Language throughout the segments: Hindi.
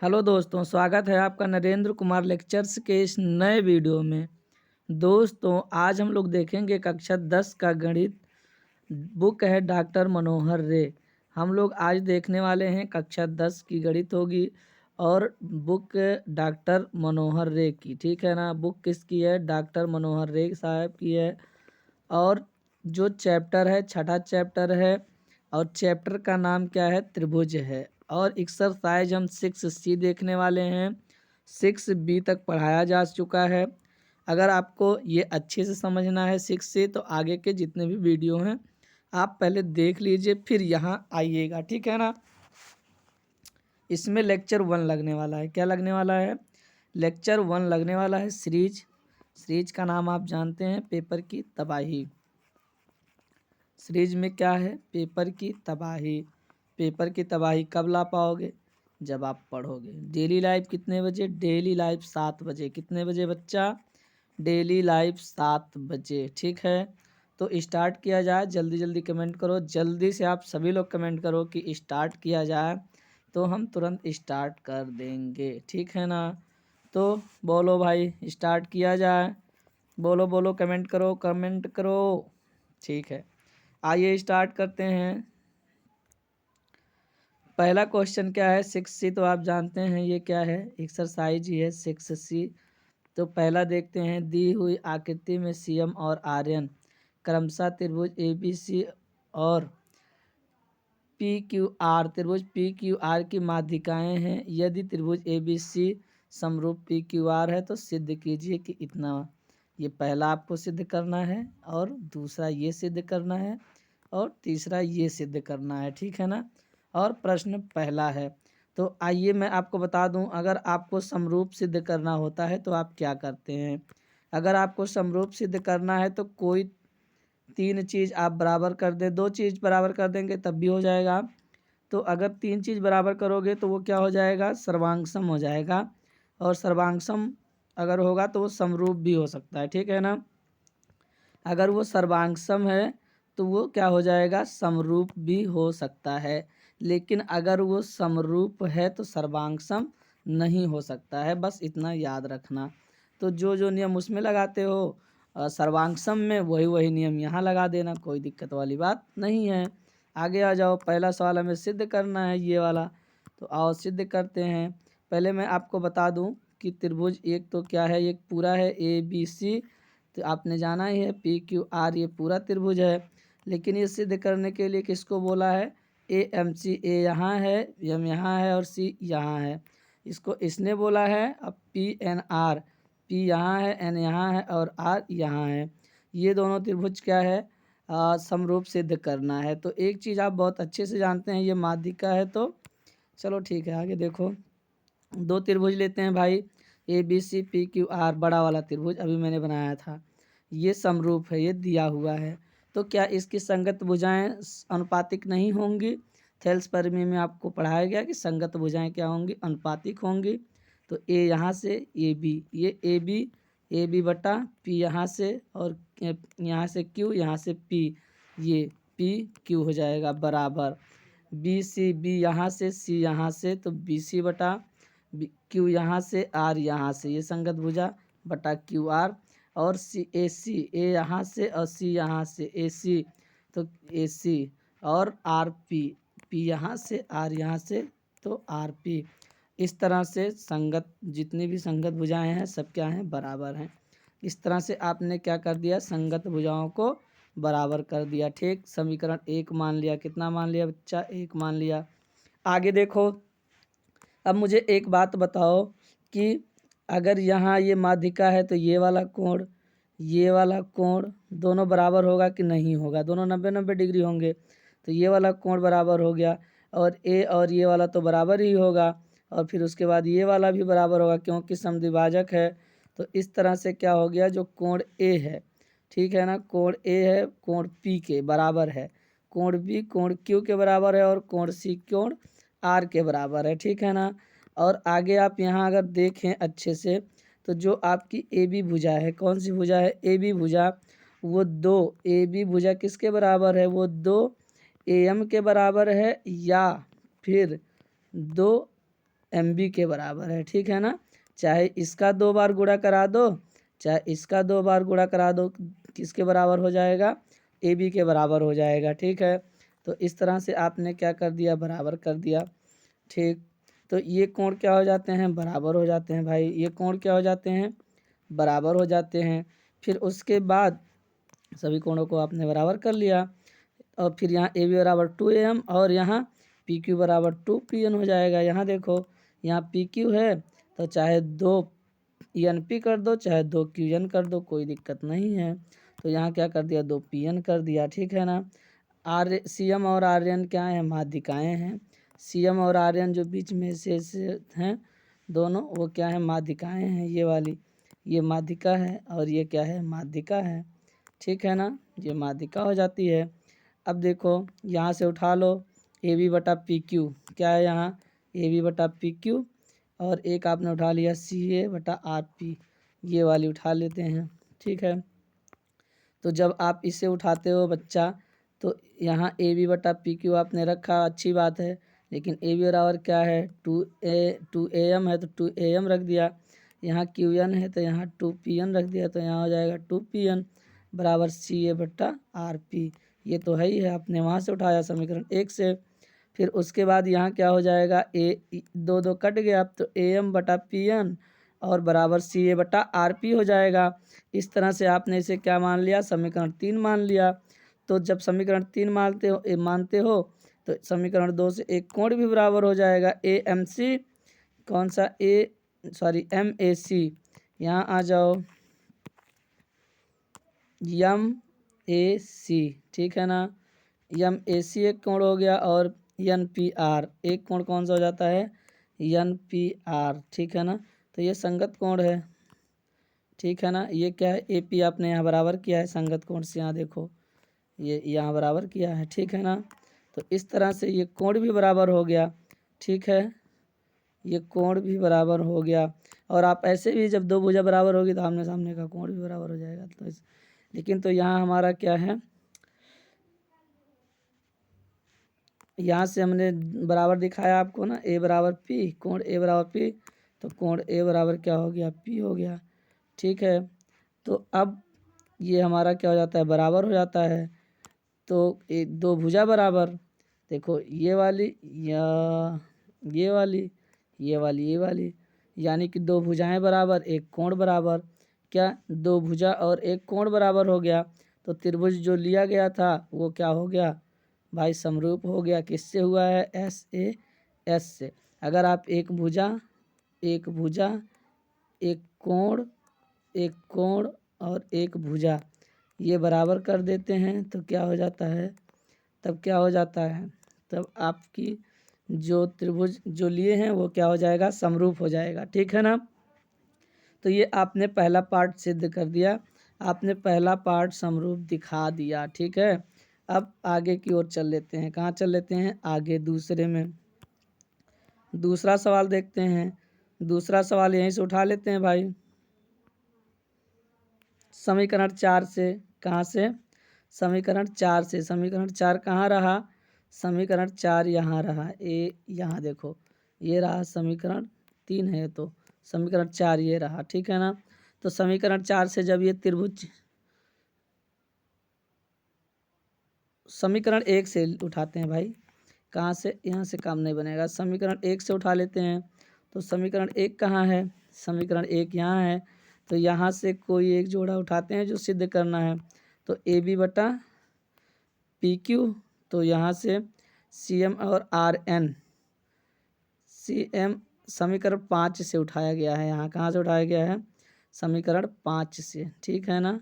हेलो दोस्तों, स्वागत है आपका नरेंद्र कुमार लेक्चर्स के इस नए वीडियो में। दोस्तों, आज हम लोग देखेंगे कक्षा 10 का गणित। बुक है डॉक्टर मनोहर रे। हम लोग आज देखने वाले हैं कक्षा 10 की गणित होगी और बुक डॉक्टर मनोहर रे की, ठीक है ना। बुक किसकी है? डॉक्टर मनोहर रे साहब की है। और जो चैप्टर है छठा चैप्टर है और चैप्टर का नाम क्या है? त्रिभुज है। और एक्सरसाइज हम 6C देखने वाले हैं। 6B तक पढ़ाया जा चुका है। अगर आपको ये अच्छे से समझना है 6 से, तो आगे के जितने भी वीडियो हैं आप पहले देख लीजिए, फिर यहाँ आइएगा, ठीक है ना। इसमें लेक्चर 1 लगने वाला है। क्या लगने वाला है? लेक्चर 1 लगने वाला है सीरीज। सीरीज का नाम आप जानते हैं, पेपर की तबाही। सीरीज में क्या है? पेपर की तबाही। पेपर की तबाही कब ला पाओगे? जब आप पढ़ोगे। डेली लाइफ कितने बजे? डेली लाइफ 7 बजे। कितने बजे बच्चा? डेली लाइफ 7 बजे, ठीक है। तो स्टार्ट किया जाए। जल्दी जल्दी कमेंट करो, जल्दी से आप सभी लोग कमेंट करो कि स्टार्ट किया जाए, तो हम तुरंत स्टार्ट कर देंगे, ठीक है ना। तो बोलो भाई, स्टार्ट किया जाए। बोलो बोलो, कमेंट करो कमेंट करो, ठीक है। आइए स्टार्ट करते हैं। पहला क्वेश्चन क्या है? 6C तो आप जानते हैं ये क्या है, एक्सरसाइज ही है 6C। तो पहला देखते हैं। दी हुई आकृति में CM और आर्यन क्रमशः त्रिभुज ABC और PQR त्रिभुज PQR की माध्यिकाएं हैं। यदि त्रिभुज ABC समरूप PQR है तो सिद्ध कीजिए कि इतना। ये पहला आपको सिद्ध करना है और दूसरा ये सिद्ध करना है और तीसरा ये सिद्ध करना है, ठीक है ना। और प्रश्न पहला है, तो आइए मैं आपको बता दूं, अगर आपको समरूप सिद्ध करना होता है तो आप क्या करते हैं। अगर आपको समरूप सिद्ध करना है तो कोई 3 चीज़ आप बराबर कर दें, 2 चीज़ बराबर कर देंगे तब भी हो जाएगा। तो अगर 3 चीज़ बराबर करोगे तो वो क्या हो जाएगा? सर्वांगसम हो जाएगा। और सर्वांगसम अगर होगा तो वो समरूप भी हो सकता है, ठीक है ना। अगर वो सर्वांगसम है तो वो क्या हो जाएगा? समरूप भी हो सकता है। लेकिन अगर वो समरूप है तो सर्वांगसम नहीं हो सकता है, बस इतना याद रखना। तो जो जो नियम उसमें लगाते हो सर्वांगसम में, वही वही नियम यहाँ लगा देना, कोई दिक्कत वाली बात नहीं है। आगे आ जाओ। पहला सवाल हमें सिद्ध करना है ये वाला, तो आओ सिद्ध करते हैं। पहले मैं आपको बता दूं कि त्रिभुज एक तो क्या है, एक पूरा है ABC। तो आपने जाना ही है PQR ये पूरा त्रिभुज है। लेकिन ये सिद्ध करने के लिए किसको बोला है? AMC। A यहाँ है, M यहाँ है और C यहाँ है, इसको इसने बोला है। अब PNR, P यहाँ है, N यहाँ है और R यहाँ है। ये दोनों त्रिभुज क्या है? समरूप सिद्ध करना है। तो एक चीज़ आप बहुत अच्छे से जानते हैं, ये माध्यिका है। तो चलो ठीक है, आगे देखो। 2 त्रिभुज लेते हैं भाई, ABC PQR बड़ा वाला त्रिभुज अभी मैंने बनाया था। ये समरूप है, ये दिया हुआ है। तो क्या इसकी संगत भुजाएं अनुपातिक नहीं होंगी? थेल्स परिमेय में आपको पढ़ाया गया कि संगत भुजाएं क्या होंगी? अनुपातिक होंगी। तो A यहाँ से AB, ये AB बटा P यहाँ से और यहाँ से Q, यहाँ से P, ये PQ हो जाएगा बराबर BC यहाँ से C यहाँ से, तो BC बटा Q यहाँ से R यहाँ से, ये संगत भुजा बटा QR। और A यहाँ से और C यहाँ से AC, तो AC और RP, P यहाँ से R यहाँ से, तो RP। इस तरह से संगत जितनी भी संगत भुजाएं हैं सब क्या हैं? बराबर हैं। इस तरह से आपने क्या कर दिया? संगत भुजाओं को बराबर कर दिया, ठीक। समीकरण 1 मान लिया। कितना मान लिया बच्चा? 1 मान लिया। आगे देखो। अब मुझे एक बात बताओ कि अगर यहाँ ये माध्यिका है तो ये वाला कोण दोनों बराबर होगा कि नहीं होगा? दोनों 90-90 डिग्री होंगे। तो ये वाला कोण बराबर हो गया और A और ये वाला तो बराबर ही होगा। और फिर उसके बाद ये वाला भी बराबर होगा क्योंकि समद्विभाजक है। तो इस तरह से क्या हो गया? जो कोण A है, ठीक है ना, कोण A है कोण P के बराबर है, कोण B कोण Q के बराबर है और कोण C कोण R के बराबर है, ठीक है ना। और आगे आप यहाँ अगर देखें अच्छे से, तो जो आपकी AB भुजा है, कौन सी भुजा है? AB भुजा, वो 2 AB भुजा किसके बराबर है? वो 2 AM के बराबर है या फिर 2 MB के बराबर है, ठीक है ना। चाहे इसका 2 बार गुणा करा दो, चाहे इसका 2 बार गुणा करा दो, किसके बराबर हो जाएगा, AB के बराबर हो जाएगा, ठीक है। तो इस तरह से आपने क्या कर दिया, बराबर कर दिया, ठीक। तो ये कोण क्या हो जाते हैं, बराबर हो जाते हैं भाई, ये कोण क्या हो जाते हैं, बराबर हो जाते हैं। फिर उसके बाद सभी कोणों को आपने बराबर कर लिया, और फिर यहाँ AB बराबर 2AM और यहाँ PQ बराबर 2PN हो जाएगा। यहाँ देखो, यहाँ PQ है तो चाहे 2NP कर दो, चाहे 2QN कर दो, कोई दिक्कत नहीं है। तो यहाँ क्या कर दिया, 2PN कर दिया, ठीक है ना। CM और RN क्या है, माध्यिकाएँ हैं। CM और RN जो बीच में से हैं दोनों, वो क्या है, माध्यिकाएँ हैं। ये वाली ये माध्यिका है और ये क्या है, माध्यिका है, ठीक है ना। ये माध्यिका हो जाती है। अब देखो यहाँ से उठा लो AB बटा PQ, क्या है यहाँ, AB बटा PQ, और एक आपने उठा लिया CA बटा RP, ये वाली उठा लेते हैं, ठीक है। तो जब आप इसे उठाते हो बच्चा, तो यहाँ AB बटा PQ आपने रखा, अच्छी बात है, लेकिन AB बराबर क्या है, 2AM है तो 2AM रख दिया। यहाँ QN है तो यहाँ 2PN रख दिया, तो यहाँ हो जाएगा 2PN बराबर CA बटा RP। ये तो है ही है, आपने वहाँ से उठाया समीकरण 1 से। फिर उसके बाद यहाँ क्या हो जाएगा, दो दो कट गया, तो AM बटा PN और बराबर CA बटा RP हो जाएगा। इस तरह से आपने इसे क्या मान लिया, समीकरण 3 मान लिया। तो जब समीकरण 3 मानते हो तो समीकरण 2 से एक कोण भी बराबर हो जाएगा, AMC, कौन सा MAC, यहाँ आ जाओ, MAC, ठीक है ना। MAC एक कोण हो गया, और NPR एक कोण कौन सा हो जाता है, NPR, ठीक है ना। तो ये संगत कोण है, ठीक है ना। ये क्या है, AP आपने यहाँ बराबर किया है संगत कोण से, यहाँ देखो ये यहाँ बराबर किया है, ठीक है ना। तो इस तरह से ये कोण भी बराबर हो गया, ठीक है, ये कोण भी बराबर हो गया। और आप ऐसे भी जब दो भुजा बराबर होगी तो आमने सामने का कोण भी बराबर हो जाएगा। तो लेकिन तो यहाँ हमारा क्या है, यहाँ से हमने बराबर दिखाया आपको ना, A बराबर P, कोण A बराबर P, तो कोण A बराबर क्या हो गया, P हो गया, ठीक है। तो अब ये हमारा क्या हो जाता है, बराबर हो जाता है। तो दो भुजा बराबर, देखो ये वाली या ये वाली, ये वाली, ये वाली, यानी कि दो भुजाएं बराबर, एक कोण बराबर। क्या, दो भुजा और एक कोण बराबर हो गया, तो त्रिभुज जो लिया गया था वो क्या हो गया भाई, समरूप हो गया। किससे हुआ है, SAS से। अगर आप एक भुजा, एक भुजा, एक कोण और एक भुजा ये बराबर कर देते हैं तो क्या हो जाता है, तब क्या हो जाता है, तब आपकी जो त्रिभुज जो लिए हैं वो क्या हो जाएगा, समरूप हो जाएगा, ठीक है ना। तो ये आपने पहला पार्ट सिद्ध कर दिया, आपने पहला पार्ट समरूप दिखा दिया, ठीक है। अब आगे की ओर चल लेते हैं, कहाँ चल लेते हैं, आगे दूसरे में। दूसरा सवाल देखते हैं, दूसरा सवाल यहीं से उठा लेते हैं भाई, समीकरण 4 से। कहाँ से, समीकरण 4 से। समीकरण 4 कहाँ रहा, समीकरण 4 यहाँ रहा, यहाँ देखो ये रहा, समीकरण 3 है तो समीकरण 4 ये रहा, ठीक है ना। तो समीकरण 4 से जब ये त्रिभुज, समीकरण 1 से उठाते हैं भाई, कहाँ से, यहाँ से काम नहीं बनेगा, समीकरण 1 से उठा लेते हैं। तो समीकरण 1 कहाँ है, समीकरण 1 यहाँ है। तो यहाँ से कोई एक जोड़ा उठाते हैं जो सिद्ध करना है। तो AB बटा PQ, तो यहाँ से CM और RN, CM समीकरण 5 से उठाया गया है, यहाँ कहाँ से उठाया गया है, समीकरण 5 से, ठीक है ना।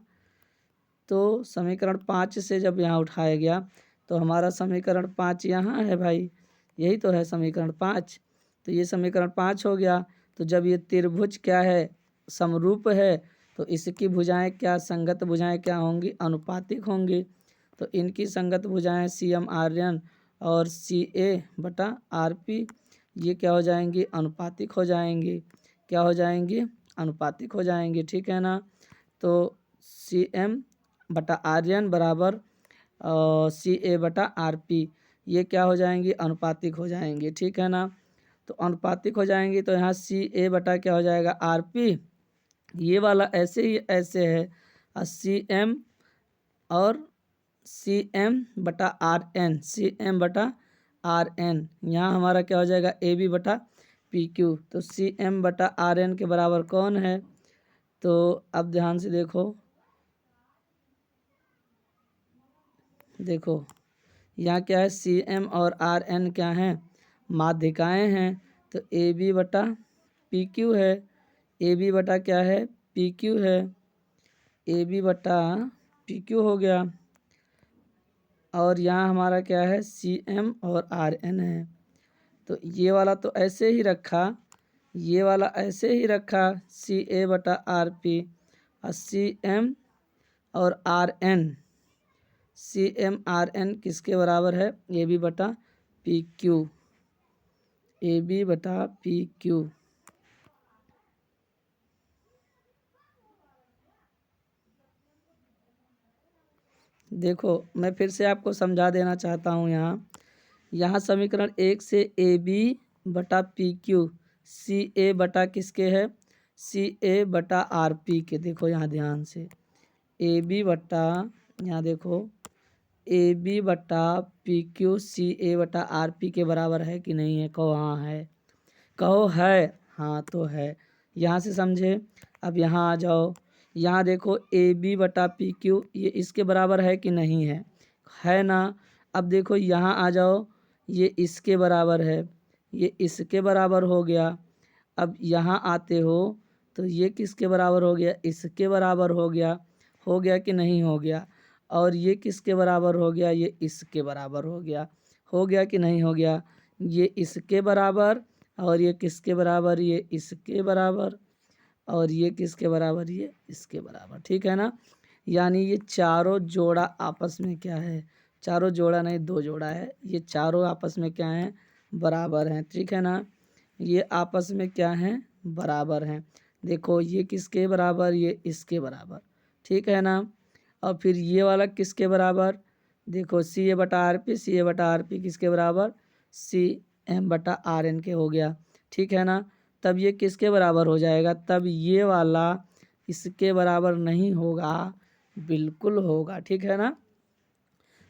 तो समीकरण 5 से जब यहाँ उठाया गया तो हमारा समीकरण 5 यहाँ है भाई, यही तो है समीकरण 5। तो ये समीकरण 5 हो गया। तो जब ये त्रिभुज क्या है, समरूप है, तो इसकी भुजाएं क्या, संगत भुजाएं क्या होंगी, अनुपातिक होंगी। तो इनकी संगत भुजाएं CM RN और CA बटा RP ये क्या हो जाएंगी, अनुपातिक हो जाएंगी, क्या हो जाएंगी, अनुपातिक हो जाएंगी, ठीक है ना। तो CM बटा RN बराबर CA बटा RP ये क्या हो जाएंगी, अनुपातिक हो जाएंगे, ठीक है ना। तो अनुपातिक हो जाएंगी, तो यहाँ सी ए बटा क्या हो जाएगा आर पी, ये वाला ऐसे ही ऐसे है, और सी एम और सी एम बटा आर एन, सी एम बटा आर एन, यहाँ हमारा क्या हो जाएगा ए बी बटा पी क्यू। तो सी एम बटा आर एन के बराबर कौन है, तो अब ध्यान से देखो, देखो यहाँ क्या है, सी एम और आर एन क्या हैं, माध्यिकाएँ हैं। तो ए बी बटा पी क्यू है, ए बी बटा क्या है पी क्यू है, ए बी बटा पी क्यू हो गया। और यहाँ हमारा क्या है सी एम और आर एन है। तो ये वाला तो ऐसे ही रखा, ये वाला ऐसे ही रखा, सी ए बटा आर पी, और सी एम और R N, C M R N किसके बराबर है, ए बी बटा पी क्यू, ए बी बटा पी क्यू। देखो मैं फिर से आपको समझा देना चाहता हूँ, यहाँ समीकरण 1 से ए बी बटा पी क्यू, सी ए बटा किसके है, सी ए बटा आर पी के। देखो यहाँ ध्यान से, ए बी बटा, यहाँ देखो ए बी बटा पी क्यू सी ए बटा आर पी के बराबर है कि नहीं है, कहो हाँ है, कहो है, हाँ तो है, यहाँ से समझे। अब यहाँ आ जाओ, यहाँ देखो ए बी बटा पी क्यू ये इसके बराबर है कि नहीं है ना। अब देखो यहाँ आ जाओ, ये इसके बराबर है, ये इसके बराबर हो गया। अब यहाँ आते हो तो ये किसके बराबर हो गया, इसके बराबर हो गया कि नहीं हो गया। और ये किसके बराबर हो गया, ये इसके बराबर हो गया कि नहीं हो गया। ये इसके बराबर, और ये किसके बराबर, ये इसके बराबर, और ये किसके बराबर, ये इसके बराबर, ठीक है ना। यानी ये चारों जोड़ा आपस में क्या है, चारों जोड़ा नहीं दो जोड़ा है, ये चारों आपस में क्या है, बराबर हैं, ठीक है ना। ये आपस में क्या हैं, बराबर हैं। देखो ये किसके बराबर, ये इसके बराबर, ठीक है ना। और फिर ये वाला किसके बराबर, देखो सी ए बटा आर पी, सी ए बटा आर पी किसके बराबर, सी एम बटा आर एन के हो गया, ठीक है ना। तब ये किसके बराबर हो जाएगा, तब ये वाला इसके बराबर नहीं होगा, बिल्कुल होगा, ठीक है ना।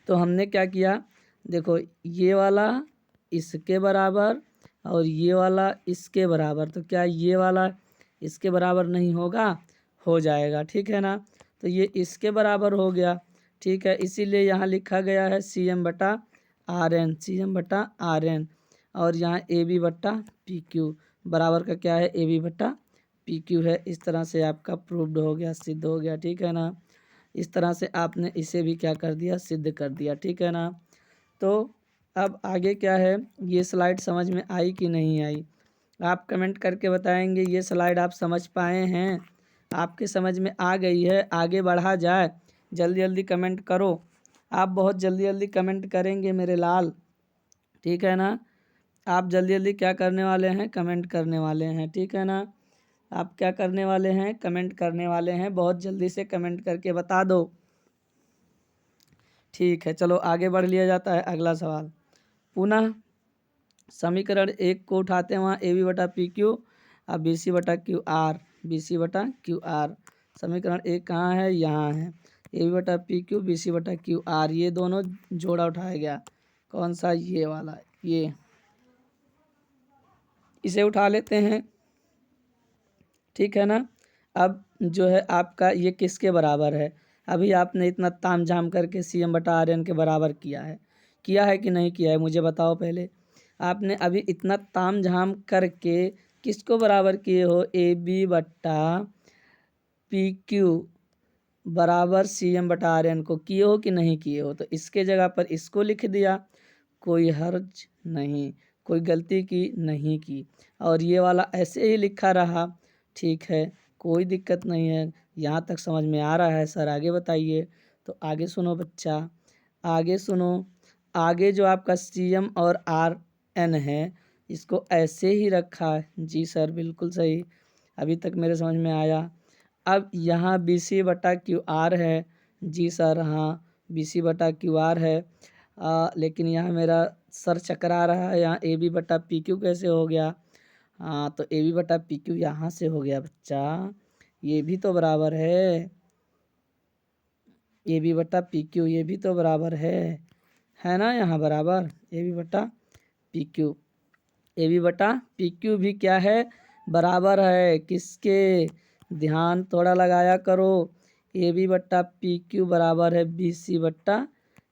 तो हमने क्या किया, देखो ये वाला इसके बराबर और ये वाला इसके बराबर, तो क्या ये वाला इसके बराबर नहीं होगा, हो जाएगा, ठीक है ना। तो ये इसके बराबर हो गया, ठीक है, इसीलिए यहाँ लिखा गया है सी एम बटा आर एन, सी एम बटा आर एन। और यहाँ ए बी बट्टा पी क्यू बराबर का क्या है, ए बी बट्टा पी क्यू है। इस तरह से आपका प्रूव्ड हो गया, सिद्ध हो गया, ठीक है ना। इस तरह से आपने इसे भी क्या कर दिया, सिद्ध कर दिया, ठीक है ना। तो अब आगे क्या है, ये स्लाइड समझ में आई कि नहीं आई, आप कमेंट करके बताएंगे ये स्लाइड आप समझ पाए हैं, आपके समझ में आ गई है, आगे बढ़ा जाए। जल्दी जल्दी कमेंट करो, आप बहुत जल्दी जल्दी कमेंट करेंगे मेरे लाल, ठीक है ना। आप जल्दी जल्दी क्या करने वाले हैं, कमेंट करने वाले हैं, ठीक है ना। आप क्या करने वाले हैं, कमेंट करने वाले हैं, बहुत जल्दी से कमेंट करके बता दो, ठीक है। चलो आगे बढ़ लिया जाता है, अगला सवाल। पुनः समीकरण 1 को उठाते हैं, वहाँ ए बी बटा पी क्यू और बी सी बटा क्यू आर, बी सी बटा क्यू आर। समीकरण 1 कहाँ है, यहाँ है, ए बी बटा पी क्यू बी सी बटा क्यू आर, ये दोनों जोड़ा उठाया गया, कौन सा, ये वाला, ये इसे उठा लेते हैं, ठीक है ना। अब जो है आपका ये किसके बराबर है, अभी आपने इतना ताम झाम करके सी एम बटा आर एन के बराबर किया है कि नहीं किया है, मुझे बताओ पहले। आपने अभी इतना ताम झाम करके किसको बराबर किए हो, ए बी बट्टा पी क्यू बराबर सी एम बटा आर एन को किए हो कि नहीं किए हो। तो इसके जगह पर इसको लिख दिया, कोई हर्ज नहीं, कोई गलती की नहीं की, और ये वाला ऐसे ही लिखा रहा, ठीक है, कोई दिक्कत नहीं है। यहाँ तक समझ में आ रहा है सर, आगे बताइए। तो आगे सुनो बच्चा, आगे सुनो, आगे जो आपका सी एम और आर एन है इसको ऐसे ही रखा है, जी सर बिल्कुल सही, अभी तक मेरे समझ में आया। अब यहाँ बी सी बटा क्यू आर है, जी सर हाँ बी सी बटा क्यू आर है, लेकिन यहाँ मेरा सर चकरा रहा है। यहाँ ए बी बटा पी क्यू कैसे हो गया? हाँ, तो ए बी बटा पी क्यू यहाँ से हो गया बच्चा। ये भी तो बराबर है, ए बी बटा पी क्यू, ये भी तो बराबर है ना? यहाँ बराबर ए बी बटा पी क्यू, ए बी बटा पी क्यू भी क्या है? बराबर है किसके? ध्यान थोड़ा लगाया करो। ए बी बट्टा पी क्यू बराबर है बी सी बट्टा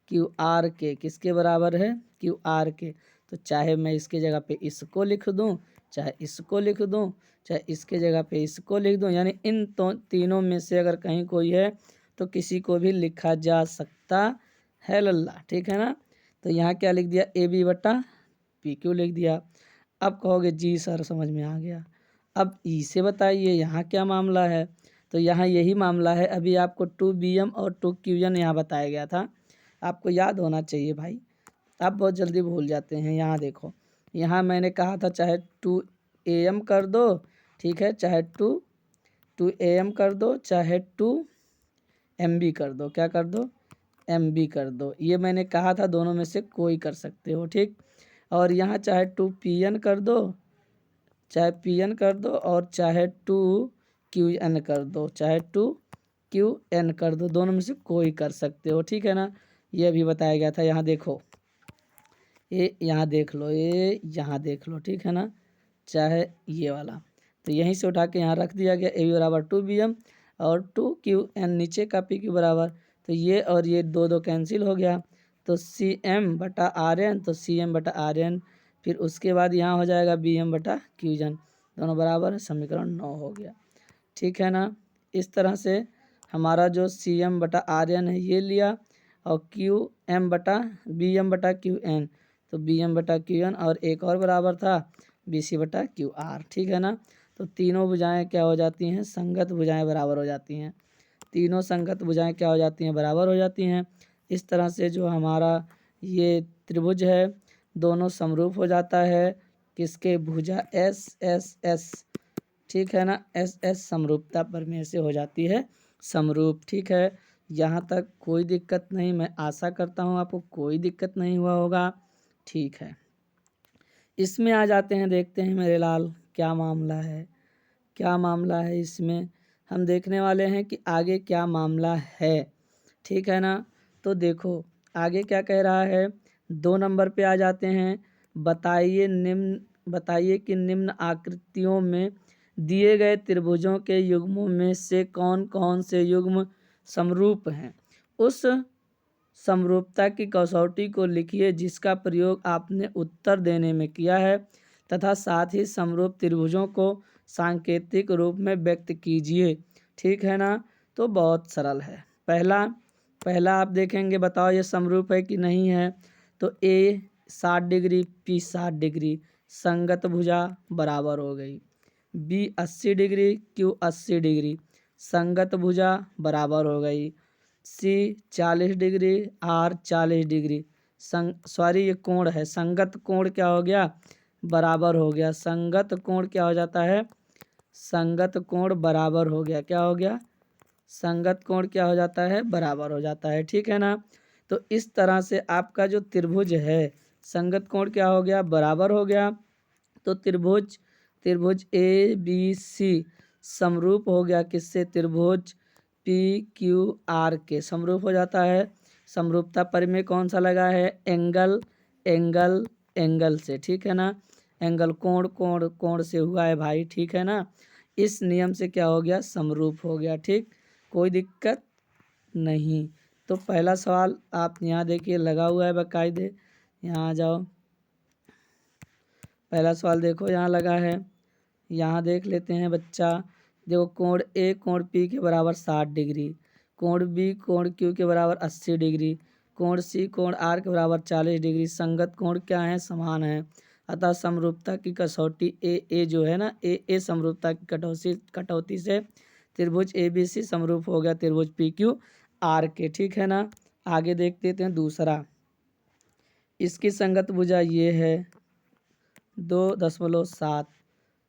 क्यू आर के। किसके बराबर है? क्यू आर के। तो चाहे मैं इसके जगह पे इसको लिख दूं, चाहे इसको लिख दूं, चाहे इसके जगह पे इसको लिख दूं, यानी इन तो तीनों में से अगर कहीं कोई है तो किसी को भी लिखा जा सकता है लल्ला, ठीक है ना? तो यहाँ क्या लिख दिया? ए बी बट्टा पी क्यू लिख दिया। अब कहोगे जी सर समझ में आ गया। अब ई से बताइए यहाँ क्या मामला है? तो यहाँ यही मामला है। अभी आपको 2bm और 2qn यहाँ बताया गया था, आपको याद होना चाहिए भाई, आप बहुत जल्दी भूल जाते हैं। यहाँ देखो, यहाँ मैंने कहा था चाहे 2am कर दो, ठीक है, चाहे 2am कर दो, चाहे 2mb कर दो। क्या कर दो? mb कर दो। ये मैंने कहा था दोनों में से कोई कर सकते हो, ठीक। और यहाँ चाहे 2pn कर दो, चाहे pn कर दो, और चाहे 2qn कर दो, चाहे 2qn कर दो, दोनों में से कोई कर सकते हो, ठीक है ना? ये भी बताया गया था। यहाँ देखो, ये यहाँ देख लो, ये यहाँ देख लो, ठीक है ना? चाहे ये वाला, तो यहीं से उठा के यहाँ रख दिया गया। ए बी बराबर 2bm और 2qn नीचे का पी क्यू बराबर, तो ये और ये दो दो कैंसिल हो गया, तो cm बटा आर एन, तो cm बटा आर एन, फिर उसके बाद यहाँ हो जाएगा bm बटा क्यूजन, दोनों बराबर है, समीकरण 9 हो गया, ठीक है ना? इस तरह से हमारा जो cm बटा आर एन है ये लिया, और qm बटा bm बटा qn, तो bm बटा qn, और एक और बराबर था bc बटा qr, ठीक है ना? तो तीनों भुजाएं क्या हो जाती हैं? संगत भुजाएं बराबर हो जाती हैं। तीनों संगत भुजाएं क्या हो जाती हैं? बराबर हो जाती हैं। इस तरह से जो हमारा ये त्रिभुज है दोनों समरूप हो जाता है। किसके? भुजा एस एस एस, ठीक है ना? एस एस समरूपता प्रमेय से हो जाती है समरूप, ठीक है। यहाँ तक कोई दिक्कत नहीं, मैं आशा करता हूँ आपको कोई दिक्कत नहीं हुआ होगा, ठीक है। इसमें आ जाते हैं, देखते हैं मेरे लाल क्या मामला है, क्या मामला है इसमें हम देखने वाले हैं कि आगे क्या मामला है, ठीक है ना? तो देखो आगे क्या कह रहा है, 2 नंबर पे आ जाते हैं। बताइए कि निम्न आकृतियों में दिए गए त्रिभुजों के युग्मों में से कौन कौन से युग्म समरूप हैं। उस समरूपता की कसौटी को लिखिए जिसका प्रयोग आपने उत्तर देने में किया है, तथा साथ ही समरूप त्रिभुजों को सांकेतिक रूप में व्यक्त कीजिए, ठीक है ना? तो बहुत सरल है। पहला आप देखेंगे, बताओ ये समरूप है कि नहीं है? तो ए 60 डिग्री, पी 60 डिग्री, संगत भुजा बराबर हो गई। बी 80 डिग्री, क्यू 80 डिग्री, संगत भुजा बराबर हो गई। सी 40 डिग्री, आर 40 डिग्री, ये कोण है, संगत कोण क्या हो गया? बराबर हो गया। संगत कोण क्या हो जाता है? संगत कोण बराबर हो गया। क्या हो गया? संगत कोण क्या हो जाता है? बराबर हो जाता है, ठीक है ना? तो इस तरह से आपका जो त्रिभुज है संगत कोण क्या हो गया? बराबर हो गया। तो त्रिभुज ए बी सी समरूप हो गया किससे? त्रिभुज पी क्यू आर के समरूप हो जाता है। समरूपता परिमेय कौन सा लगा है? एंगल से, ठीक है ना? एंगल कोण से हुआ है भाई, ठीक है ना? इस नियम से क्या हो गया? समरूप हो गया, ठीक, कोई दिक्कत नहीं। तो पहला सवाल आप यहाँ देखिए लगा हुआ है बाकायदे, यहाँ आ जाओ, पहला सवाल देखो यहाँ लगा है, यहाँ देख लेते हैं बच्चा। देखो कोण ए कोण पी के बराबर 60 डिग्री, कोण बी कोण क्यू के बराबर 80 डिग्री, कोण सी कोण आर के बराबर 40 डिग्री, संगत कोण क्या है? समान है। अतः समरूपता की कसौटी ए जो है ना, ए समरूपता की कटौती से त्रिभुज ए बी सी समरूप हो गया त्रिभुज पी क्यू आर के, ठीक है ना? आगे देख लेते हैं दूसरा। इसकी संगत भुजा ये है 2.7,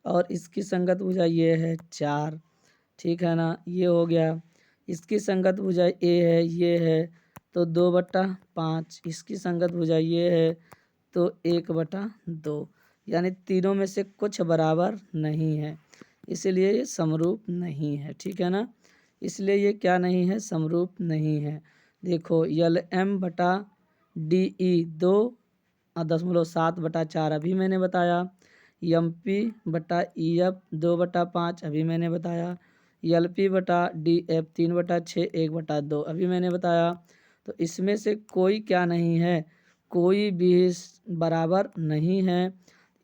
और इसकी संगत भुजा ये है 4, ठीक है ना? ये हो गया। इसकी संगत भुजा ए है, ये है, तो 2/5। इसकी संगत भुजा ये है तो 1/2, यानी तीनों में से कुछ बराबर नहीं है, इसलिए ये समरूप नहीं है। ठीक है ना, इसलिए ये क्या नहीं है, समरूप नहीं है। देखो LM/DE 2.7/4 अभी मैंने बताया, MP/EF 2/5 अभी मैंने बताया, LP/DF 3/6 1/2 अभी मैंने बताया। तो इसमें से कोई क्या नहीं है, कोई भी बराबर नहीं है,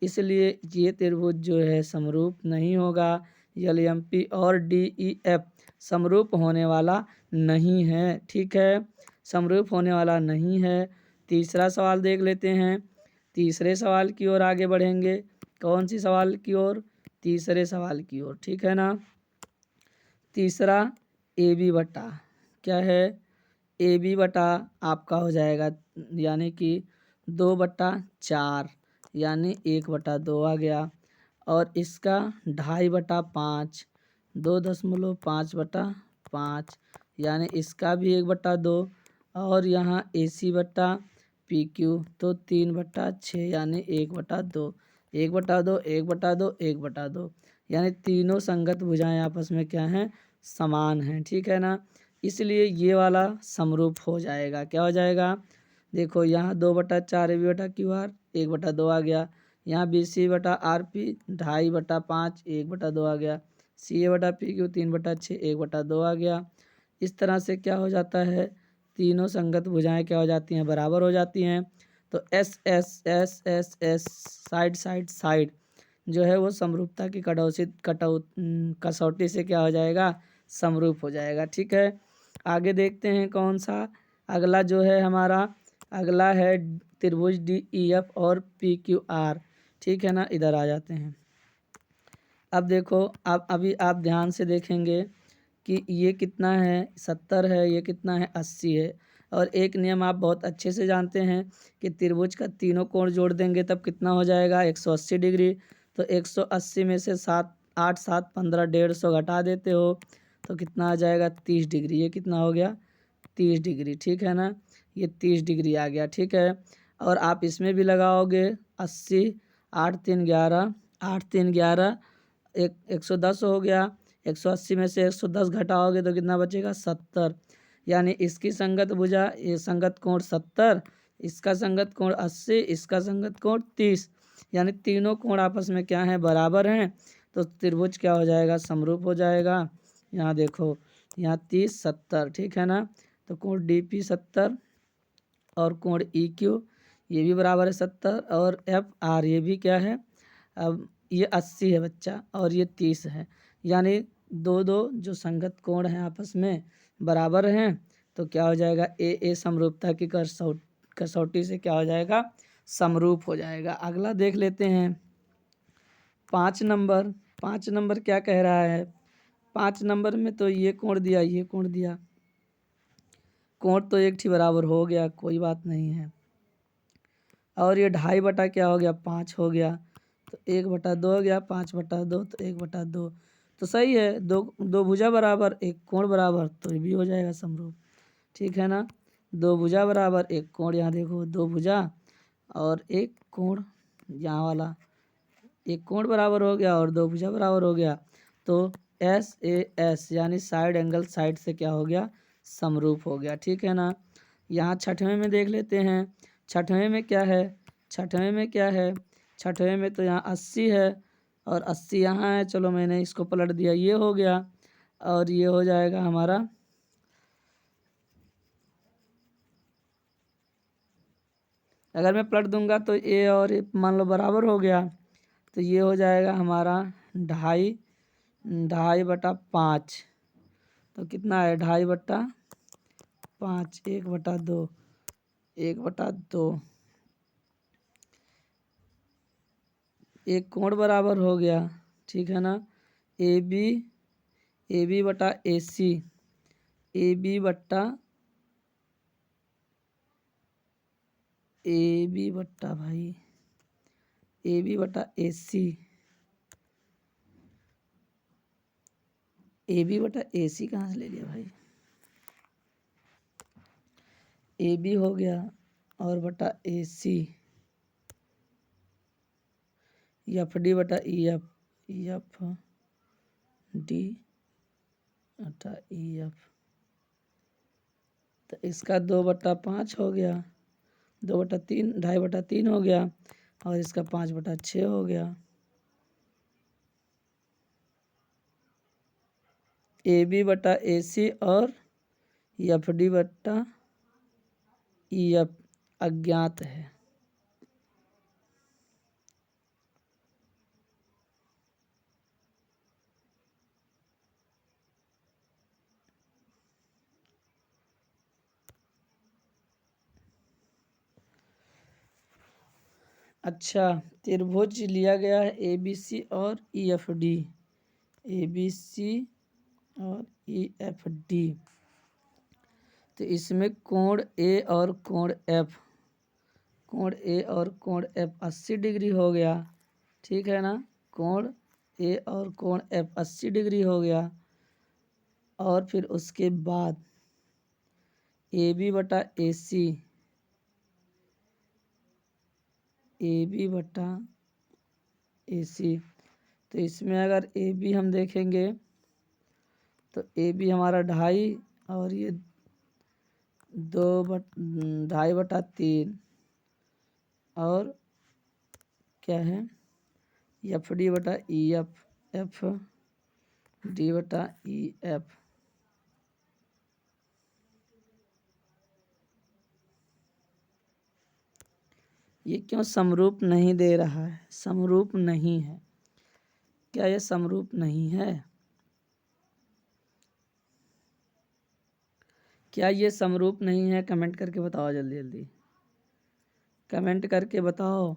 इसलिए ये त्रिभुज जो है समरूप नहीं होगा। LMP और DEF समरूप होने वाला नहीं है। ठीक है, समरूप होने वाला नहीं है। तीसरा सवाल देख लेते हैं। तीसरे सवाल की ओर आगे बढ़ेंगे। कौन सी सवाल की ओर, तीसरे सवाल की ओर। ठीक है ना, तीसरा AB बटा क्या है, AB बटा आपका हो जाएगा यानी कि 2/4, यानी 1/2 आ गया। और इसका 2.5/5, 2.5/5, यानी इसका भी 1/2। और यहाँ AC बटा PQ तो 3/6, यानी 1/2, 1/2, 1/2, 1/2, यानी तीनों संगत भुजाएं आपस में क्या हैं, समान हैं। ठीक है ना, इसलिए ये वाला समरूप हो जाएगा। क्या हो जाएगा, देखो यहाँ 2/4 AB/QR 1/2 आ गया, यहाँ BC/RP 2.5/5 1/2 आ गया, CA/PQ 3/6 1/2 आ गया। इस तरह से क्या हो जाता है, तीनों संगत भुजाएं क्या हो जाती हैं, बराबर हो जाती हैं। तो S S S S S side side side जो है वो समरूपता की कसौटी से क्या हो जाएगा, समरूप हो जाएगा। ठीक है, आगे देखते हैं कौन सा अगला जो है हमारा, अगला है त्रिभुज DEF और PQR। ठीक है ना, इधर आ जाते हैं। अब देखो, अब अभी आप ध्यान से देखेंगे कि ये कितना है, 70 है, ये कितना है, 80 है। और एक नियम आप बहुत अच्छे से जानते हैं कि त्रिभुज का तीनों कोण जोड़ देंगे तब कितना हो जाएगा, 180 डिग्री। तो 180 में से 8 7 15 150 घटा देते हो तो कितना आ जाएगा, 30 डिग्री। ये कितना हो गया, 30 डिग्री। ठीक है ना, ये 30 डिग्री आ गया। ठीक है, और आप इसमें भी लगाओगे 80, 8 3 11, 8 3 11, 110 हो गया। 180 में से 110 घटाओगे तो कितना बचेगा, 70, यानी इसकी संगत भुजा, ये संगत कोण 70, इसका संगत कोण 80, इसका संगत कोण 30, यानी तीनों कोण आपस में क्या है, बराबर हैं। तो त्रिभुज क्या हो जाएगा, समरूप हो जाएगा। यहाँ देखो, यहाँ 30 70, ठीक है ना, तो कोण DP 70 और कोण EQ ये भी बराबर है 70, और FR ये भी क्या है, अब ये 80 है बच्चा और ये 30 है, यानी दो दो जो संगत कोण हैं आपस में बराबर हैं। तो क्या हो जाएगा, ए समरूपता की कसौटी से क्या हो जाएगा, समरूप हो जाएगा। अगला देख लेते हैं 5 नंबर। 5 नंबर क्या कह रहा है, 5 नंबर में तो ये कोण दिया, ये कोण दिया, कोण तो एक ही बराबर हो गया, कोई बात नहीं है। और ये 2.5 बटा क्या हो गया, 5 हो गया, तो 1/2 हो गया, 5/2 तो 1/2, तो सही है। दो भुजा बराबर एक कोण बराबर, तो ये भी हो जाएगा समरूप। ठीक है ना, दो भुजा बराबर एक कोण, यहाँ देखो दो भुजा और एक कोण, यहाँ वाला एक कोण बराबर हो गया और दो भुजा बराबर हो गया, तो SAS यानी साइड एंगल साइड से क्या हो गया, समरूप हो गया। ठीक है ना, यहाँ छठवें में देख लेते हैं। छठवें में क्या है, छठवें में क्या है, छठवें में तो यहाँ 80 है और 80 यहाँ है, चलो मैंने इसको पलट दिया, ये हो गया और ये हो जाएगा हमारा, अगर मैं पलट दूंगा तो ए और ए मान लो बराबर हो गया, तो ये हो जाएगा हमारा 2.5/5, तो कितना है 2.5/5, 1/2, 1/2, एक कोण बराबर हो गया। ठीक है ना, AB बटा AC, AB बट्टा AB बट्टा भाई AB बटा AC, AB बटा AC कहाँ से ले लिया भाई, AB हो गया और बटा AC, एफ डी बटा ई एफ, ई एफ डी बटा ई एफ, तो इसका 2/5 हो गया, 2/3, 2.5/3 हो गया, और इसका 5/6 हो गया। ए बी बटा ए सी और एफ डी बटा ई एफ अज्ञात है। अच्छा, त्रिभुज लिया गया है ए बी सी और E F D, A B C और ई एफ डी। तो इसमें कोण ए और कोण एफ, कोण ए और कोण एफ 80 डिग्री हो गया, ठीक है ना। कोण ए और कोण एफ 80 डिग्री हो गया। और फिर उसके बाद ए बी बटा ए सी, ए बी बटा ए सी, तो इसमें अगर ए बी हम देखेंगे तो ए बी हमारा 2.5 और ये 2/2.5/3 और क्या है एफ डी बटा ई एफ, एफ डी बटा ई एफ। ये क्यों समरूप नहीं दे रहा है? समरूप नहीं है, क्या ये समरूप नहीं है? क्या ये समरूप नहीं है? कमेंट करके बताओ, जल्दी जल्दी कमेंट करके बताओ,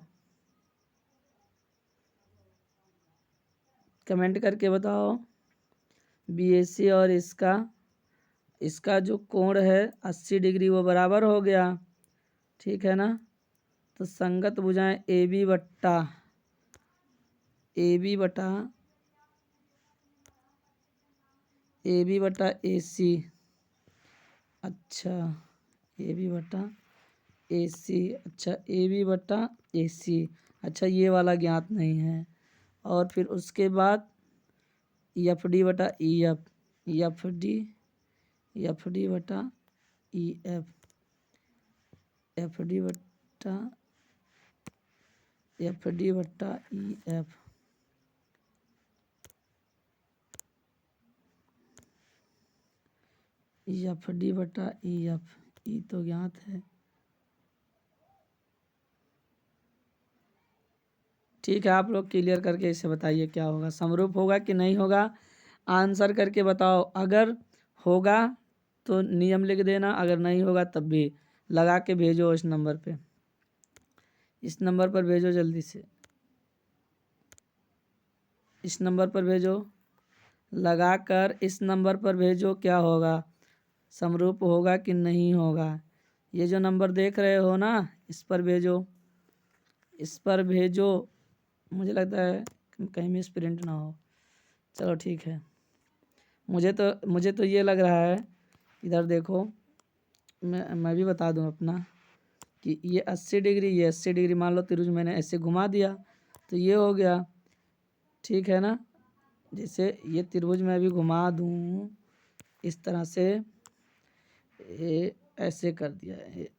कमेंट करके बताओ। बी ए सी और इसका जो कोण है 80 डिग्री वो बराबर हो गया, ठीक है ना। तो संगत भुजाएं ए बी बटा ए बी बटा ए सी, अच्छा ए बी बटा ए सी, अच्छा ए बी बटा ए सी, अच्छा ये वाला ज्ञात नहीं है। और फिर उसके बाद एफ डी बटा ई एफ, एफ डी बटा ई एफ, एफ डी बटा ई एफ, एफ डी बटा ई एफ, ई तो ज्ञात है, ठीक है। आप लोग क्लियर करके इसे बताइए क्या होगा, समरूप होगा कि नहीं होगा, आंसर करके बताओ। अगर होगा तो नियम लिख देना, अगर नहीं होगा तब भी लगा के भेजो इस नंबर पे, इस नंबर पर भेजो जल्दी से, इस नंबर पर भेजो, लगाकर इस नंबर पर भेजो क्या होगा, समरूप होगा कि नहीं होगा। ये जो नंबर देख रहे हो ना, इस पर भेजो, इस पर भेजो। मुझे लगता है कहीं मिस प्रिंट ना हो, चलो ठीक है। मुझे तो ये लग रहा है, इधर देखो, मैं भी बता दूं अपना कि ये 80 डिग्री, ये 80 डिग्री, मान लो त्रिभुज मैंने ऐसे घुमा दिया तो ये हो गया, ठीक है ना। जैसे ये त्रिभुज मैं भी घुमा दूं इस तरह से, ये ऐसे कर दिया, ये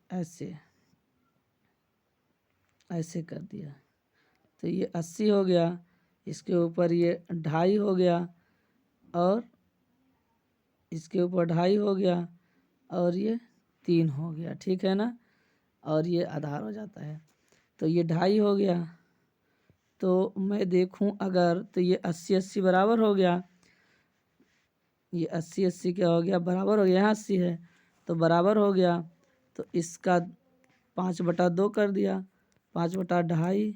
ऐसे कर दिया, तो ये 80 हो गया, इसके ऊपर ये 2.5 हो गया, और इसके ऊपर 2.5 हो गया, और ये 3 हो गया, ठीक है ना। और ये आधार हो जाता है, तो ये 2.5 हो गया। तो मैं देखूं अगर, तो ये 80-80 बराबर हो गया, ये 80-80 क्या हो गया, बराबर हो गया, यहाँ 80 है तो बराबर हो गया। तो इसका 5/2 कर दिया, 5/2.5,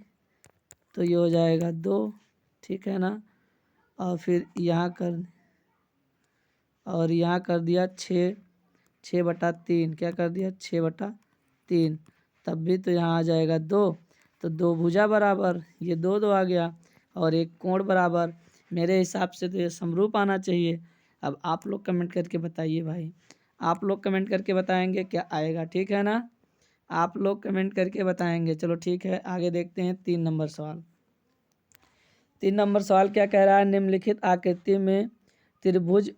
तो ये हो जाएगा 2, ठीक है ना। और फिर यहाँ कर दिया 6/3, क्या कर दिया 6/3, तब भी तो यहाँ आ जाएगा 2, तो 2 भुजा बराबर, ये 2 आ गया, और एक कोण बराबर। मेरे हिसाब से तो ये समरूप आना चाहिए। अब आप लोग कमेंट करके बताइए भाई, आप लोग कमेंट करके बताएंगे क्या आएगा, ठीक है ना। आप लोग कमेंट करके बताएंगे, चलो ठीक है, आगे देखते हैं 3 नंबर सवाल। 3 नंबर सवाल क्या कह रहा है, निम्नलिखित आकृति में त्रिभुज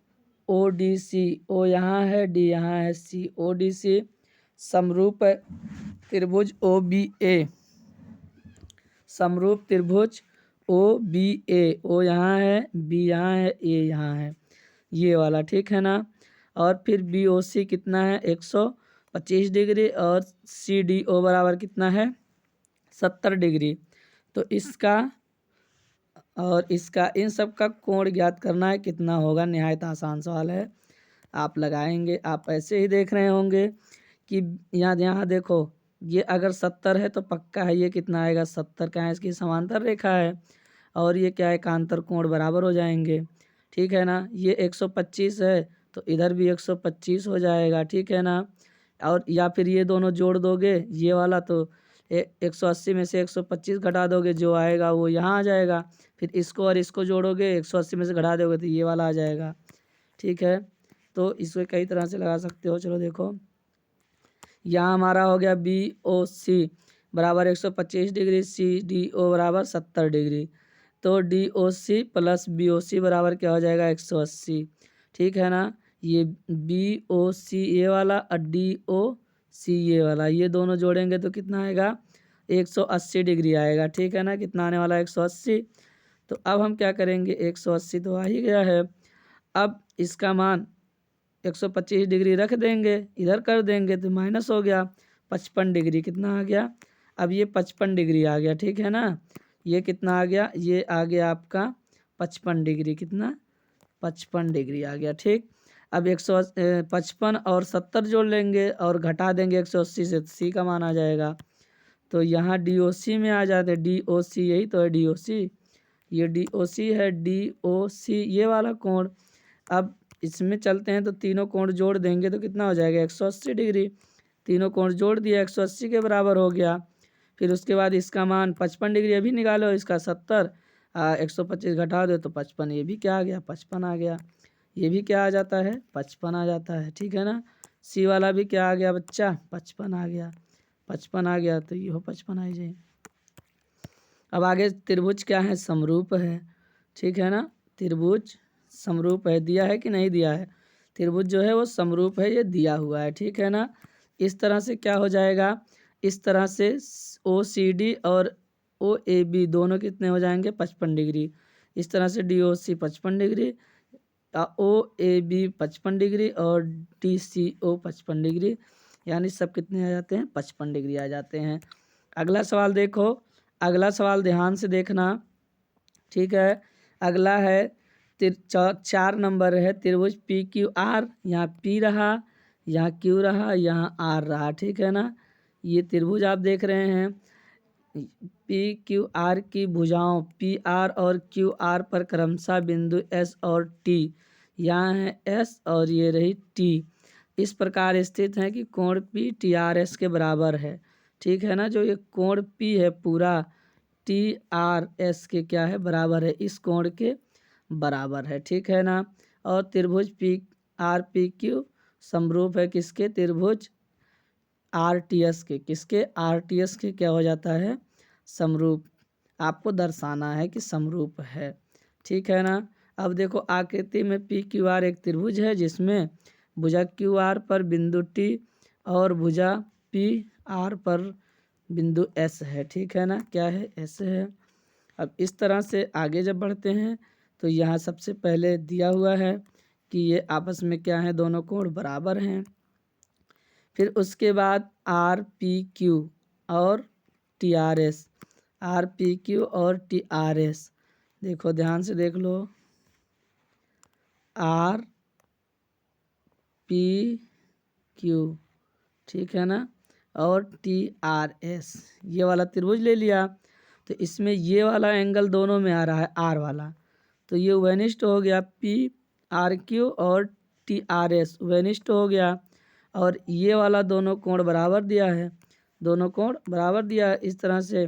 ओ डी सी, ओ यहाँ है, डी यहाँ है, सी ओ डी सी समरूप त्रिभुज ओ बी ए, समरूप त्रिभुज ओ बी ए, ओ यहाँ है, बी यहाँ है, ए यहाँ है, ये वाला, ठीक है ना। और फिर बी ओ सी कितना है 125 डिग्री और सी डी ओ बराबर कितना है 70 डिग्री। तो इसका और इसका इन सब का कोण ज्ञात करना है, कितना होगा। निहायत आसान सवाल है, आप लगाएंगे। आप ऐसे ही देख रहे होंगे कि यहाँ यहाँ देखो, ये अगर 70 है तो पक्का है ये कितना आएगा 70 का है, इसकी समांतर रेखा है और ये क्या है कांतर कोण बराबर हो जाएंगे, ठीक है ना। ये 125 है तो इधर भी 125 हो जाएगा, ठीक है ना। और या फिर ये दोनों जोड़ दोगे ये वाला तो 180 में से 125 घटा दोगे, जो आएगा वो यहाँ आ जाएगा। फिर इसको और इसको जोड़ोगे 180 में से घटा दोगे तो ये वाला आ जाएगा, ठीक है। तो इसको कई तरह से लगा सकते हो। चलो देखो, यहाँ हमारा हो गया बी ओ सी बराबर 125 डिग्री, सी डी ओ बराबर 70 डिग्री। तो D O C plus B O C बराबर क्या हो जाएगा 180, ठीक है ना। ये बी ओ सी ये वाला और डी ओ सी ये वाला, ये दोनों जोड़ेंगे तो कितना आएगा 180 डिग्री आएगा, ठीक है ना। कितना आने वाला है 180। तो अब हम क्या करेंगे, 180 तो आ ही गया है। अब इसका मान 125 डिग्री रख देंगे, इधर कर देंगे तो माइनस हो गया 55 डिग्री, कितना आ गया। अब ये 55 डिग्री आ गया, ठीक है ना। ये कितना आ गया, ये आ गया आपका 55 डिग्री, कितना 55 डिग्री आ गया, ठीक। अब 155 और 70 जोड़ लेंगे और घटा देंगे 180 से, सी का मान आ जाएगा। तो यहाँ डी ओ सी में आ जाते, डी ओ सी यही तो है डी ओ सी, ये डी ओ सी है, डी ओ सी ये वाला कोण। अब इसमें चलते हैं तो तीनों कोण जोड़ देंगे तो कितना हो जाएगा 180 डिग्री। तीनों कोण जोड़ दिया 180 के बराबर हो गया। फिर उसके बाद इसका मान 55 डिग्री अभी निकालो, इसका 70 125 घटा दो तो 55, ये भी क्या आ गया 55 आ गया। ये भी क्या आ जाता है 55 आ जाता है, ठीक है ना। सी वाला भी क्या आ गया बच्चा 55 आ गया, 55 आ गया तो ये हो 55 आ जाए। अब आगे त्रिभुज क्या है समरूप है, ठीक है ना। त्रिभुज समरूप है, दिया है कि नहीं दिया है, त्रिभुज जो है वो समरूप है, ये दिया हुआ है, ठीक है ना। इस तरह से क्या हो जाएगा, इस तरह से ओ सी डी और ओ ए बी दोनों कितने हो जाएंगे 55 डिग्री। इस तरह से D O C 55 degree, O A B 55 degree और डी सी ओ 55 डिग्री, यानी सब कितने आ जाते हैं 55 डिग्री आ जाते हैं। अगला सवाल देखो, अगला सवाल ध्यान से देखना, ठीक है। अगला है 4 नंबर है, त्रिभुज पी क्यू आर, यहाँ पी रहा, यहाँ क्यू रहा, यहाँ आर रहा, ठीक है ना। ये त्रिभुज आप देख रहे हैं, पी क्यू आर की भुजाओं पी आर और क्यू आर पर क्रमशः बिंदु एस और टी, यहाँ है एस और ये रही टी, इस प्रकार स्थित है कि कोण पी टी आर एस के बराबर है, ठीक है ना। जो ये कोण पी है पूरा टी आर एस के क्या है बराबर है, इस कोण के बराबर है, ठीक है ना। और त्रिभुज पी आर पी क्यू समरूप है किसके, त्रिभुज आर टी एस के, किसके आर टी एस के क्या हो जाता है समरूप, आपको दर्शाना है कि समरूप है, ठीक है ना। अब देखो आकृति में पी क्यू आर एक त्रिभुज है जिसमें भुजा क्यू आर पर बिंदु टी और भुजा पी आर पर बिंदु एस है, ठीक है ना, क्या है एस है। अब इस तरह से आगे जब बढ़ते हैं तो यहाँ सबसे पहले दिया हुआ है कि ये आपस में क्या है दोनों कोण बराबर हैं। फिर उसके बाद आर पी क्यू और T R S, R P Q और टी आर एस, देखो ध्यान से देख लो, आर पी क्यू, ठीक है ना, और टी आर एस, ये वाला त्रिभुज ले लिया। तो इसमें ये वाला एंगल दोनों में आ रहा है आर वाला, तो ये वेनिस्ट हो गया पी आर क्यू और टी आर एस वेनिस्ट हो गया। और ये वाला दोनों कोण बराबर दिया है, दोनों कोण बराबर दिया है। इस तरह से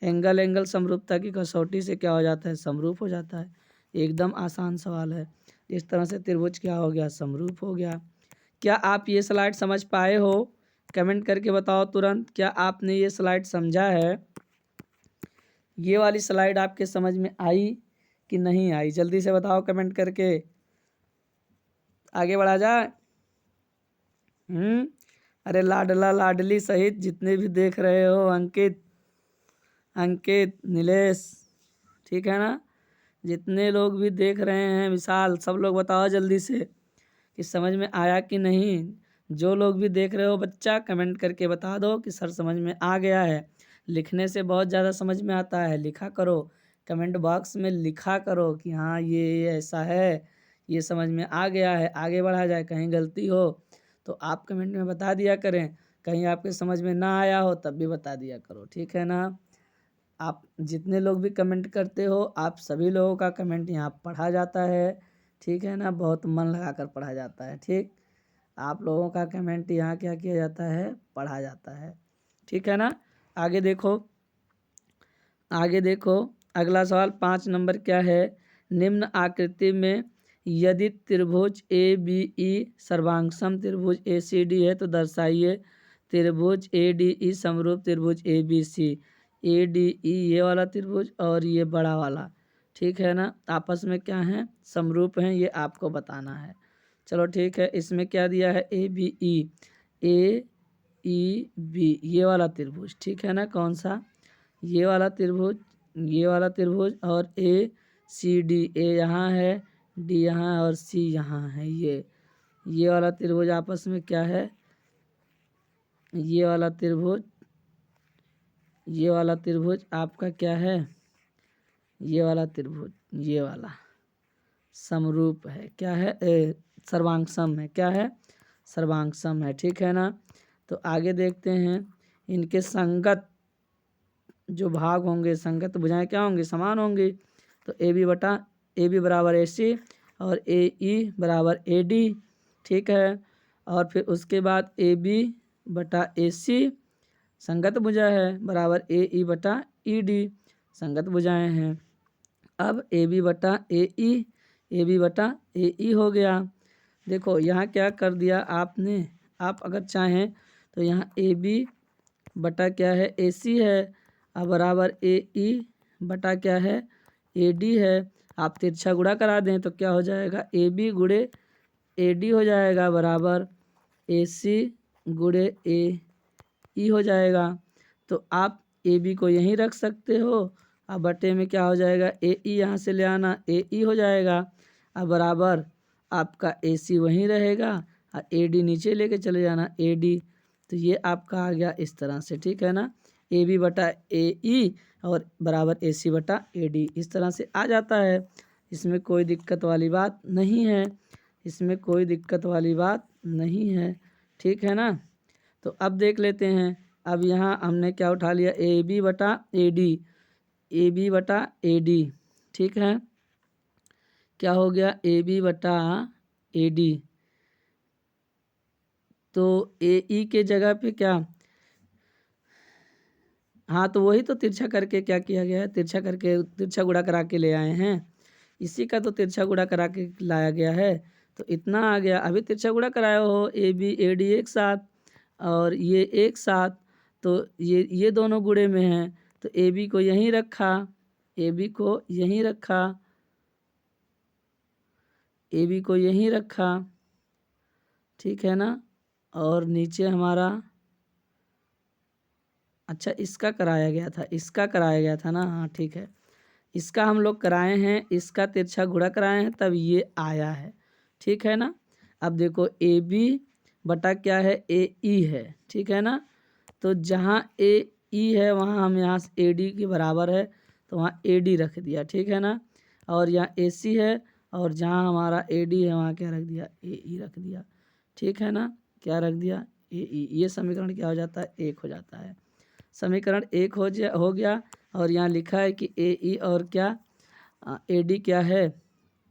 एंगल एंगल समरूपता की कसौटी से क्या हो जाता है समरूप हो जाता है। एकदम आसान सवाल है। इस तरह से त्रिभुज क्या हो गया समरूप हो गया। क्या आप ये स्लाइड समझ पाए हो, कमेंट करके बताओ तुरंत, क्या आपने ये स्लाइड समझा है। ये वाली स्लाइड आपके समझ में आई कि नहीं आई? जल्दी से बताओ कमेंट करके, आगे बढ़ा जाए। अरे लाडला लाडली सहित जितने भी देख रहे हो, अंकित अंकित नीलेश, ठीक है ना, जितने लोग भी देख रहे हैं, विशाल, सब लोग बताओ जल्दी से कि समझ में आया कि नहीं। जो लोग भी देख रहे हो बच्चा, कमेंट करके बता दो कि सर समझ में आ गया है। लिखने से बहुत ज़्यादा समझ में आता है, लिखा करो, कमेंट बॉक्स में लिखा करो कि हाँ ये ऐसा है, ये समझ में आ गया है, आगे बढ़ा जाए। कहीं गलती हो तो आप कमेंट में बता दिया करें, कहीं आपके समझ में ना आया हो तब भी बता दिया करो, ठीक है ना। आप जितने लोग भी कमेंट करते हो, आप सभी लोगों का कमेंट यहाँ पढ़ा जाता है, ठीक है ना, बहुत मन लगा कर पढ़ा जाता है, ठीक। आप लोगों का कमेंट यहाँ क्या किया जाता है, पढ़ा जाता है, ठीक है ना। आगे देखो, आगे देखो, अगला सवाल 5 नंबर क्या है। निम्न आकृति में यदि त्रिभुज ए बी ई सर्वांगसम त्रिभुज ए सी डी है तो दर्शाइए त्रिभुज ए डी ई समरूप त्रिभुज ए B C. A D E ये वाला त्रिभुज और ये बड़ा वाला, ठीक है ना, आपस में क्या है, समरूप हैं, ये आपको बताना है। चलो ठीक है, इसमें क्या दिया है, A B E, A E B ये वाला त्रिभुज, ठीक है ना, कौन सा, ये वाला त्रिभुज, ये वाला त्रिभुज, और ए सी डी, ए यहाँ है, डी यहाँ है और सी यहाँ है। ये वाला त्रिभुज आपस में क्या है, ये वाला त्रिभुज, ये वाला त्रिभुज आपका क्या है, ये वाला त्रिभुज, ये वाला समरूप है, क्या है, सर्वांगसम है, क्या है, सर्वांगसम है, ठीक है ना। तो आगे देखते हैं, इनके संगत जो भाग होंगे, संगत भुजाएं क्या होंगी, समान होंगी। तो ए बी बटा ए बी बराबर ए सी और ए ई बराबर ए डी, ठीक है। और फिर उसके बाद ए बी बटा ए सी संगत भुजा है, बराबर ए ई बटा ई डी संगत भुजाएं हैं। अब ए बी बटा ए ई, ए बी बटा ए ई हो गया। देखो यहाँ क्या कर दिया आपने, आप अगर चाहें तो यहाँ ए बी बटा क्या है, ए सी है, अब बराबर ए ई बटा क्या है, ए डी है। आप तिरछा गुणा करा दें तो क्या हो जाएगा, ए बी गुणे ए डी हो जाएगा, बराबर ए सी गुणे ए ई हो जाएगा। तो आप ए बी को यहीं रख सकते हो, अब बटे में क्या हो जाएगा, ए ई यहाँ से ले आना, ए ई हो जाएगा, अब बराबर आपका ए सी वहीं रहेगा और ए डी नीचे लेके चले जाना, ए डी। तो ये आपका आ गया इस तरह से, ठीक है ना, ए बी बटा ए ई और बराबर ए सी बटा ए डी, इस तरह से आ जाता है। इसमें कोई दिक्कत वाली बात नहीं है, इसमें कोई दिक्कत वाली बात नहीं है, ठीक है ना। तो अब देख लेते हैं, अब यहाँ हमने क्या उठा लिया, ए बी बटा ए डी, ए बी बटा ए डी, ठीक है, क्या हो गया, ए बी बटा ए डी। तो ए ई के जगह पे क्या, हाँ तो वही तो तिरछा करके क्या किया गया है, तिरछा करके तिरछा गुणा करा के ले आए हैं, इसी का तो तिरछा गुणा करा के लाया गया है। तो इतना आ गया, अभी तिरछा गुणा कराया हो ए बी ए डी एक साथ और ये एक साथ, तो ये दोनों गुणे में हैं, तो ए बी को यहीं रखा, ए बी को यहीं रखा, ए बी को यहीं रखा, ठीक है ना। और नीचे हमारा, अच्छा इसका कराया गया था, इसका कराया गया था ना, हाँ ठीक है, इसका हम लोग कराए हैं, इसका तिरछा गुणा कराए हैं तब ये आया है, ठीक है ना। अब देखो ए बी बटा क्या है, ए ई है, ठीक है ना। तो जहाँ ए ई है वहाँ हम यहाँ से ए डी के बराबर है तो वहाँ ए डी रख दिया, ठीक है ना। और यहाँ ए सी है और जहाँ हमारा ए डी है वहाँ क्या रख दिया, ए ई रख दिया, ठीक है ना, क्या रख दिया, ए ई। ये समीकरण क्या हो जाता है, एक हो जाता है, समीकरण एक हो गया। और यहाँ लिखा है कि ए ई और क्या, ए डी क्या है,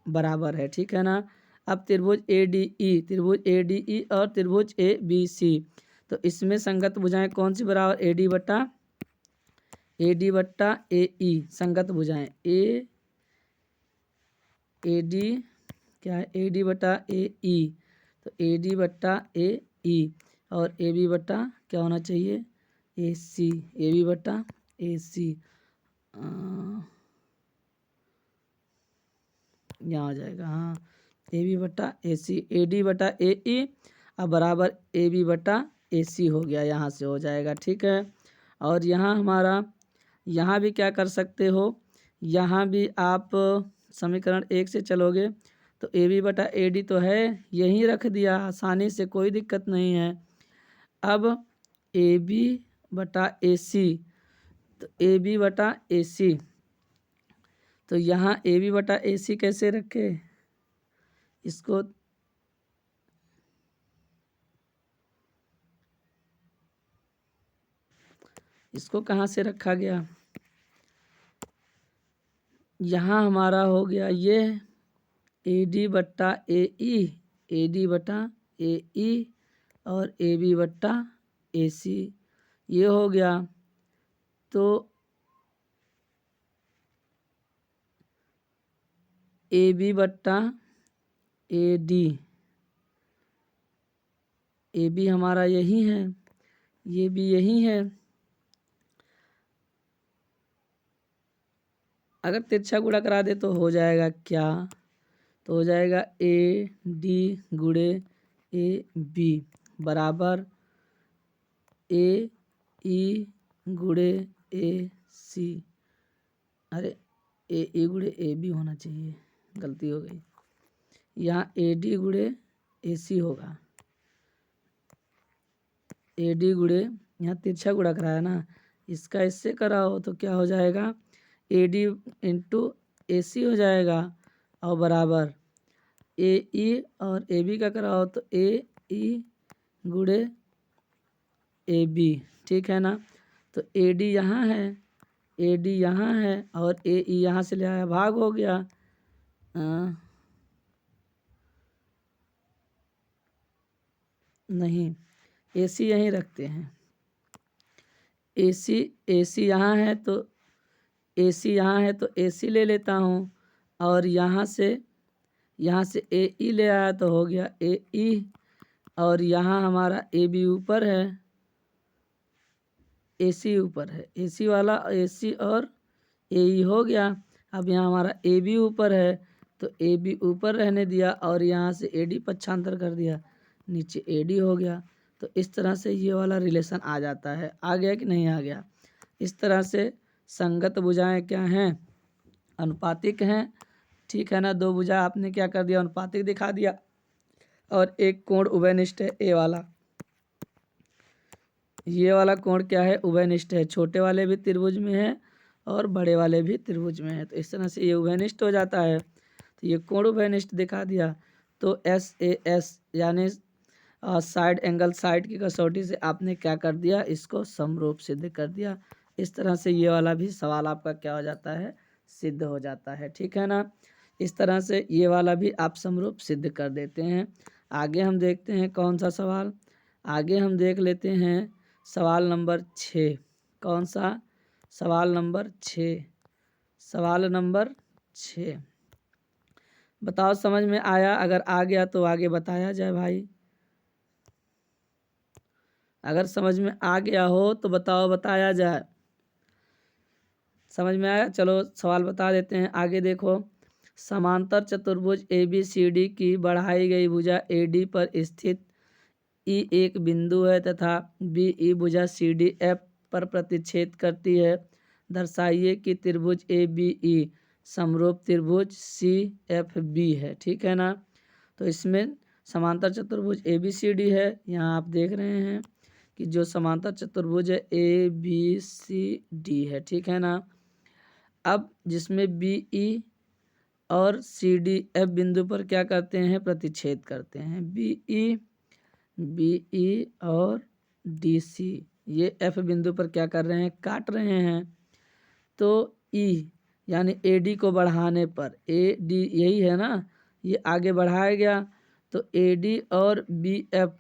बराबर है, ठीक है ना। अब त्रिभुज ए डी ई, त्रिभुज ए डी ई और त्रिभुज ए बी सी, तो इसमें संगत भुजाएं कौन सी बराबर, ए डी बट्टा ए ई, संगत भुजाएं ए डी क्या है, ए डी बटा ए ई, तो ए डी बट्टा ए ई और ए बी बट्टा क्या होना चाहिए, ए सी, ए बी बट्टा ए सी। यहाँ आ जाएगा, हाँ, ए बी बटा ए सी, ए डी बटा ए ई अब बराबर ए बी बटा ए सी हो गया, यहाँ से हो जाएगा। ठीक है, और यहाँ हमारा यहाँ भी क्या कर सकते हो, यहाँ भी आप समीकरण 1 से चलोगे तो ए बी बटा ए डी तो है, यहीं रख दिया आसानी से, कोई दिक्कत नहीं है। अब ए बी बटा ए सी, तो ए बी बटा ए सी, तो यहाँ ए बी बटा ए सी कैसे रखे, इसको कहाँ से रखा गया, यहाँ हमारा हो गया ये ए डी बट्टा ए ई, ए डी बटा ए ई और ए बी बट्टा ए सी, ये हो गया। तो ए बी बट्टा ए डी, ए बी हमारा यही है, ये भी यही है। अगर तिरछा गुणा करा दे तो हो जाएगा क्या, तो हो जाएगा ए डी गुणे ए बी बराबर ए ई गुणे ए सी, अरे ए ई गुणे ए बी होना चाहिए, गलती हो गई, यहाँ ए डी गुणे ए सी होगा, ए डी गुणे, यहाँ तिरछा गुणा कराया ना, इसका इससे कराओ तो क्या हो जाएगा, ए डी इंटू ए सी हो जाएगा और बराबर ए ई और ए बी का कराओ तो ए ई गुणे ए बी, ठीक है ना। तो ए डी यहाँ है, ए डी यहाँ है और ए ई यहाँ से ले आया, भाग हो गया। नहीं, ए सी यहीं रखते हैं, ए सी यहाँ है तो ए सी यहाँ है तो ए सी ले लेता हूँ, और यहाँ से ए ई ले आया तो हो गया ए ई, और यहाँ हमारा ए बी ऊपर है, ए सी ऊपर है, ए सी वाला ए सी और ए ई हो गया। अब यहाँ हमारा ए बी ऊपर है तो ए बी ऊपर रहने दिया और यहाँ से ए डी पक्षांतर कर दिया, नीचे ए डी हो गया। तो इस तरह से ये वाला रिलेशन आ जाता है, आ गया कि नहीं आ गया। इस तरह से संगत भुजाएं क्या हैं, अनुपातिक हैं, ठीक है ना। दो भुजा आपने क्या कर दिया, अनुपातिक दिखा दिया, और एक कोण उभयनिष्ठ है, ए वाला, ये वाला कोण क्या है, उभयनिष्ठ है, छोटे वाले भी त्रिभुज में है और बड़े वाले भी त्रिभुज में है, तो इस तरह से ये उभयनिष्ठ हो जाता है। तो ये कोण उभयनिष्ठ दिखा दिया, तो एस ए एस यानी साइड एंगल, साइड की कसौटी से आपने क्या कर दिया, इसको समरूप सिद्ध कर दिया। इस तरह से ये वाला भी सवाल आपका क्या हो जाता है, सिद्ध हो जाता है, ठीक है ना। इस तरह से ये वाला भी आप समरूप सिद्ध कर देते हैं। आगे हम देखते हैं कौन सा सवाल, आगे हम देख लेते हैं सवाल नंबर 6। कौन सा, सवाल नंबर 6, सवाल नंबर 6 बताओ समझ में आया, अगर आ गया तो आगे बताया जाए भाई, अगर समझ में आ गया हो तो बताओ, बताया जाए। समझ में आया, चलो सवाल बता देते हैं। आगे देखो, समांतर चतुर्भुज ए बी सी डी की बढ़ाई गई भुजा ए डी पर स्थित ई एक बिंदु है तथा बी ई भुजा सी डी एफ पर प्रतिच्छेद करती है। दर्शाइए कि त्रिभुज ए बी ई समरूप त्रिभुज सी एफ बी है, ठीक है ना। तो इसमें समांतर चतुर्भुज ए बी सी डी है, यहाँ आप देख रहे हैं कि जो समांतर चतुर्भुज है ए बी सी डी है, ठीक है ना। अब जिसमें बी ई और सी डी एफ बिंदु पर क्या करते हैं, प्रतिच्छेद करते हैं। बी ई और डी सी ये एफ बिंदु पर क्या कर रहे हैं, काट रहे हैं। तो ई यानी ए डी को बढ़ाने पर, ए डी यही है ना, ये आगे बढ़ाया गया तो ए डी और बी एफ,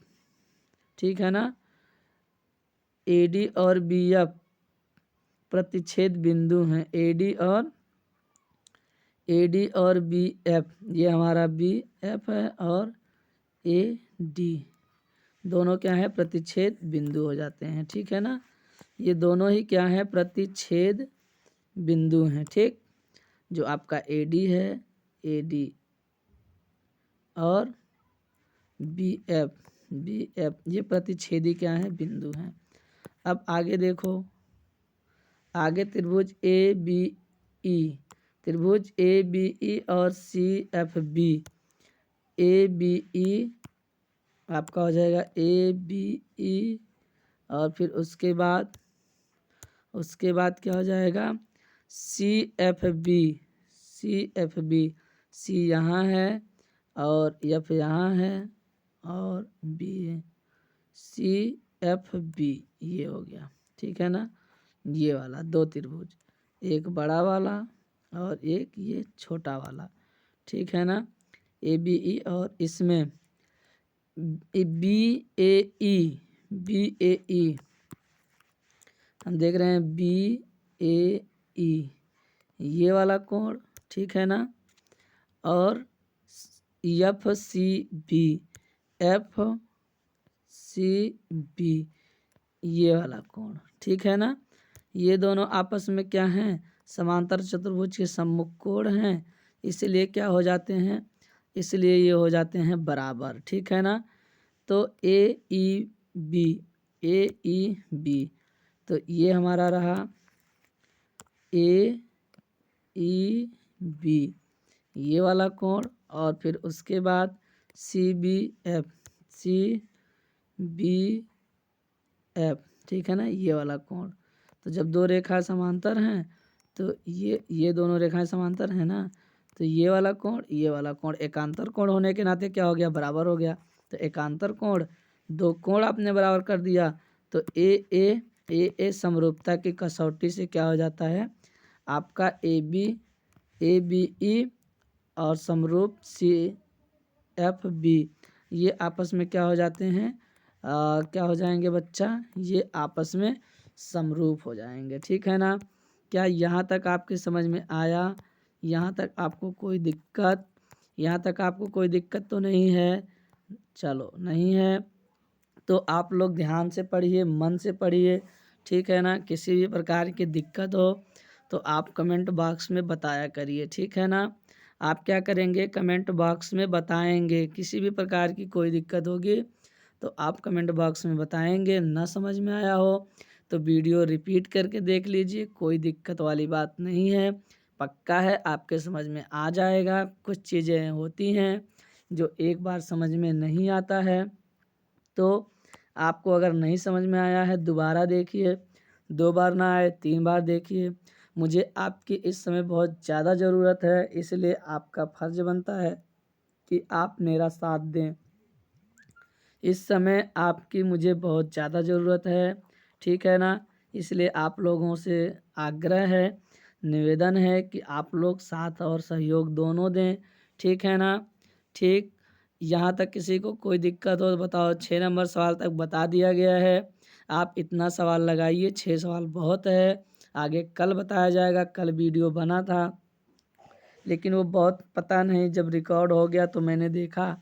ठीक है ना, ए डी और बी एफ प्रतिच्छेद बिंदु हैं, ए डी और बी एफ, ये हमारा बी एफ है और ए डी दोनों क्या है, प्रतिच्छेद बिंदु हो जाते हैं, ठीक है ना। ये दोनों ही क्या है, प्रतिच्छेद बिंदु हैं, ठीक। जो आपका AD है, AD और BF ये प्रतिच्छेदी क्या है, बिंदु हैं। अब आगे देखो, आगे त्रिभुज ABE, त्रिभुज ABE और CFB, ABE आपका हो जाएगा ABE और फिर उसके बाद क्या हो जाएगा, CFB, CFB, C यहाँ है और F यहाँ है और B है, CFB ये हो गया, ठीक है ना। ये वाला दो त्रिभुज, एक बड़ा वाला और एक ये छोटा वाला, ठीक है ना, ABE। और इसमें BAE हम देख रहे हैं, BAE ये वाला कोण, ठीक है ना। और FCB ये वाला कोण, ठीक है ना। ये दोनों आपस में क्या हैं, समांतर चतुर्भुज के सम्मुख कोण हैं, इसलिए क्या हो जाते हैं, इसलिए ये हो जाते हैं बराबर, ठीक है ना। तो AEB तो ये हमारा रहा AEB ये वाला कोण, और फिर उसके बाद CBF, ठीक है ना, ये वाला कोण। तो जब दो रेखाएं समांतर हैं तो ये दोनों रेखाएं समांतर हैं ना, तो ये वाला कोण एकांतर कोण होने के नाते क्या हो गया, बराबर हो गया। तो एकांतर कोण, दो कोण आपने बराबर कर दिया, तो ए समरूपता की कसौटी से क्या हो जाता है, आपका ABE और समरूप CFB ये आपस में क्या हो जाते हैं, क्या हो जाएंगे बच्चा, ये आपस में समरूप हो जाएंगे, ठीक है ना। क्या यहाँ तक आपके समझ में आया, यहाँ तक आपको कोई दिक्कत तो नहीं है, चलो नहीं है तो आप लोग ध्यान से पढ़िए, मन से पढ़िए, ठीक है ना। किसी भी प्रकार की दिक्कत हो तो आप कमेंट बॉक्स में बताया करिए, ठीक है ना। आप क्या करेंगे, कमेंट बॉक्स में बताएंगे, किसी भी प्रकार की कोई दिक्कत होगी तो आप कमेंट बॉक्स में बताएंगे। ना समझ में आया हो तो वीडियो रिपीट करके देख लीजिए, कोई दिक्कत वाली बात नहीं है, पक्का है आपके समझ में आ जाएगा। कुछ चीज़ें होती हैं जो एक बार समझ में नहीं आता है, तो आपको अगर नहीं समझ में आया है दोबारा देखिए, 2 बार ना आए 3 बार देखिए। मुझे आपकी इस समय बहुत ज़्यादा ज़रूरत है, इसलिए आपका फ़र्ज़ बनता है कि आप मेरा साथ दें। इस समय आपकी मुझे बहुत ज़्यादा ज़रूरत है, ठीक है ना। इसलिए आप लोगों से आग्रह है, निवेदन है कि आप लोग साथ और सहयोग दोनों दें, ठीक है ना। ठीक, यहाँ तक किसी को कोई दिक्कत हो तो बताओ। 6 नंबर सवाल तक बता दिया गया है, आप इतना सवाल लगाइए, 6 सवाल बहुत है। आगे कल बताया जाएगा, कल वीडियो बना था लेकिन वो बहुत पता नहीं जब रिकॉर्ड हो गया तो मैंने देखा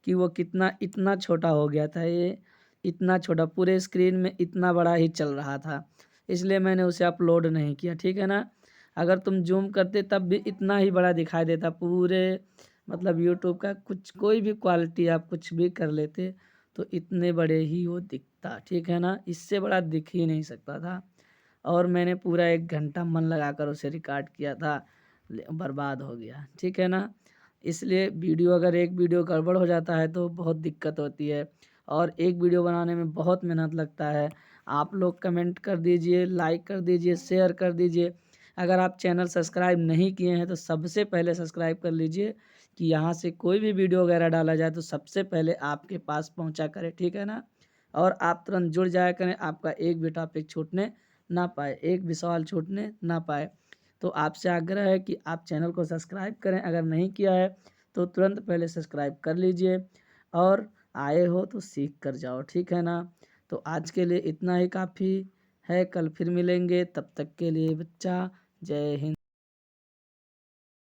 कि वो इतना छोटा हो गया था, ये इतना छोटा, पूरे स्क्रीन में इतना बड़ा ही चल रहा था, इसलिए मैंने उसे अपलोड नहीं किया, ठीक है ना। अगर तुम जूम करते तब भी इतना ही बड़ा दिखाई देता, पूरे मतलब यूट्यूब का कोई भी क्वालिटी आप कुछ भी कर लेते तो इतने बड़े ही वो दिखता, ठीक है ना। इससे बड़ा दिख ही नहीं सकता था, और मैंने पूरा 1 घंटा मन लगाकर उसे रिकॉर्ड किया था, बर्बाद हो गया, ठीक है ना। इसलिए अगर एक वीडियो गड़बड़ हो जाता है तो बहुत दिक्कत होती है, और एक वीडियो बनाने में बहुत मेहनत लगता है। आप लोग कमेंट कर दीजिए, लाइक कर दीजिए, शेयर कर दीजिए। अगर आप चैनल सब्सक्राइब नहीं किए हैं तो सबसे पहले सब्सक्राइब कर लीजिए कि यहाँ से कोई भी वीडियो वगैरह डाला जाए तो सबसे पहले आपके पास पहुँचा करे, ठीक है ना। और आप तुरंत जुड़ जाया करें, आपका एक भी टॉपिक छूटने ना पाए, एक भी सवाल छूटने ना पाए। तो आपसे आग्रह है कि आप चैनल को सब्सक्राइब करें, अगर नहीं किया है तो तुरंत पहले सब्सक्राइब कर लीजिए, और आए हो तो सीख कर जाओ, ठीक है ना। तो आज के लिए इतना ही काफ़ी है, कल फिर मिलेंगे, तब तक के लिए बच्चा जय हिंद।